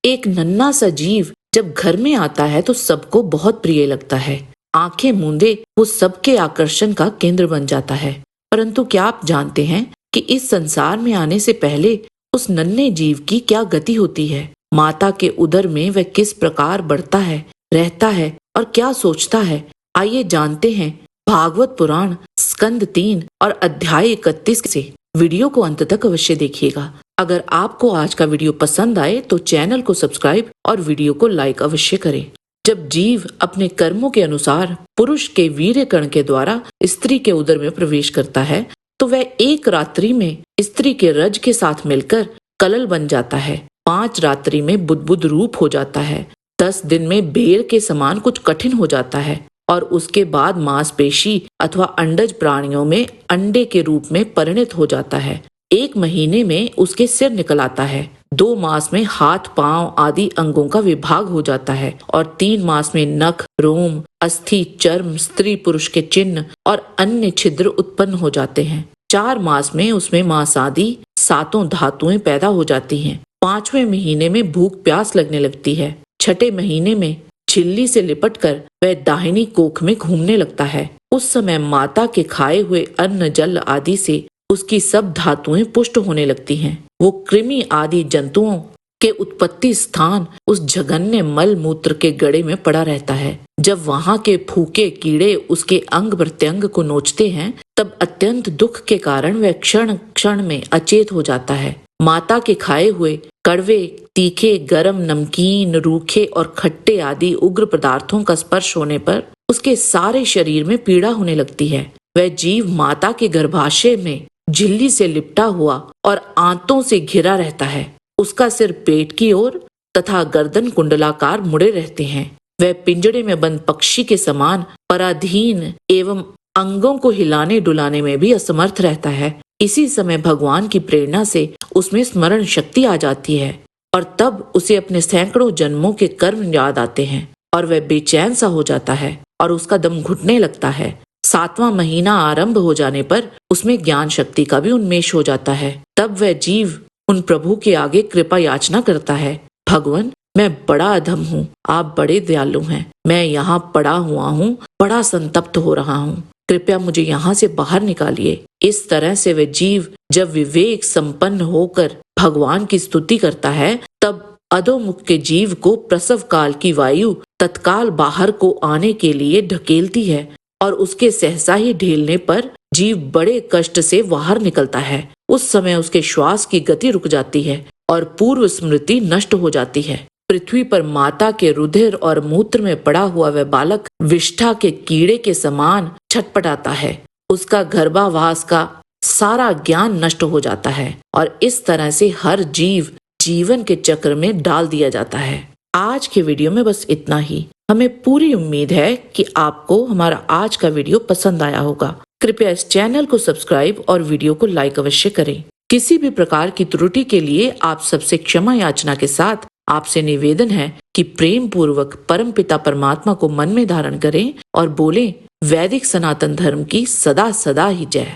एक नन्हा सा जीव जब घर में आता है तो सबको बहुत प्रिय लगता है। आंखें मूंदे वो सबके आकर्षण का केंद्र बन जाता है। परंतु क्या आप जानते हैं कि इस संसार में आने से पहले उस नन्हे जीव की क्या गति होती है? माता के उदर में वह किस प्रकार बढ़ता है, रहता है और क्या सोचता है? आइए जानते हैं भागवत पुराण स्कंद 3 और अध्याय 31 से। वीडियो को अंत तक अवश्य देखिएगा। अगर आपको आज का वीडियो पसंद आए तो चैनल को सब्सक्राइब और वीडियो को लाइक अवश्य करें। जब जीव अपने कर्मों के अनुसार पुरुष के वीर्य कण के द्वारा स्त्री के उदर में प्रवेश करता है तो वह एक रात्रि में स्त्री के रज के साथ मिलकर कलल बन जाता है, 5 रात्रि में बुदबुद रूप हो जाता है, 10 दिन में बेर के समान कुछ कठिन हो जाता है और उसके बाद मांसपेशी अथवा अंडज प्राणियों में अंडे के रूप में परिणत हो जाता है। 1 महीने में उसके सिर निकल आता है, 2 मास में हाथ पांव आदि अंगों का विभाग हो जाता है और 3 मास में नख, रोम, अस्थि, चर्म, स्त्री पुरुष के चिन्ह और अन्य छिद्र उत्पन्न हो जाते हैं। 4 मास में उसमें मांस आदि 7 धातुएं पैदा हो जाती हैं। 5वें महीने में भूख प्यास लगने लगती है। 6ठे महीने में झिल्ली से लिपटकर वह दाहिनी कोख में घूमने लगता है। उस समय माता के खाए हुए अन्न जल आदि से उसकी सब धातुएं पुष्ट होने लगती हैं। वो कृमि आदि जंतुओं के उत्पत्ति स्थान उस जघन्य मल मूत्र के गड़े में पड़ा रहता है। जब वहां के फूके कीड़े उसके अंग प्रत्यंग को नोचते हैं तब अत्यंत दुख के कारण वह क्षण क्षण में अचेत हो जाता है। माता के खाए हुए कड़वे, तीखे, गरम, नमकीन, रूखे और खट्टे आदि उग्र पदार्थों का स्पर्श होने पर उसके सारे शरीर में पीड़ा होने लगती है। वह जीव माता के गर्भाशय में झिल्ली से लिपटा हुआ और आंतों से घिरा रहता है। उसका सिर पेट की ओर तथा गर्दन कुंडलाकार मुड़े रहते हैं। वह पिंजड़े में बंद पक्षी के समान पराधीन एवं अंगों को हिलाने डुलाने में भी असमर्थ रहता है। इसी समय भगवान की प्रेरणा से उसमें स्मरण शक्ति आ जाती है और तब उसे अपने सैकड़ों जन्मों के कर्म याद आते हैं और वह बेचैन सा हो जाता है और उसका दम घुटने लगता है। 7वां महीना आरंभ हो जाने पर उसमें ज्ञान शक्ति का भी उन्मेष हो जाता है। तब वह जीव उन प्रभु के आगे कृपा याचना करता है, भगवान मैं बड़ा अधम हूँ, आप बड़े दयालु हैं, मैं यहाँ पड़ा हुआ हूँ, बड़ा संतप्त हो रहा हूँ, कृपया मुझे यहाँ से बाहर निकालिए। इस तरह से वह जीव जब विवेक संपन्न होकर भगवान की स्तुति करता है तब अधोमुख के जीव को प्रसव काल की वायु तत्काल बाहर को आने के लिए ढकेलती है और उसके सहसा ही ढेलने पर जीव बड़े कष्ट से बाहर निकलता है। उस समय उसके श्वास की गति रुक जाती है और पूर्व स्मृति नष्ट हो जाती है। पृथ्वी पर माता के रुधिर और मूत्र में पड़ा हुआ वह बालक विष्ठा के कीड़े के समान छटपटाता है। उसका गर्भावास का सारा ज्ञान नष्ट हो जाता है और इस तरह से हर जीव जीवन के चक्र में डाल दिया जाता है। आज के वीडियो में बस इतना ही। हमें पूरी उम्मीद है कि आपको हमारा आज का वीडियो पसंद आया होगा। कृपया इस चैनल को सब्सक्राइब और वीडियो को लाइक अवश्य करें। किसी भी प्रकार की त्रुटि के लिए आप सबसे क्षमा याचना के साथ आपसे निवेदन है कि प्रेम पूर्वक परमपिता परमात्मा को मन में धारण करें और बोलें, वैदिक सनातन धर्म की सदा सदा ही जय।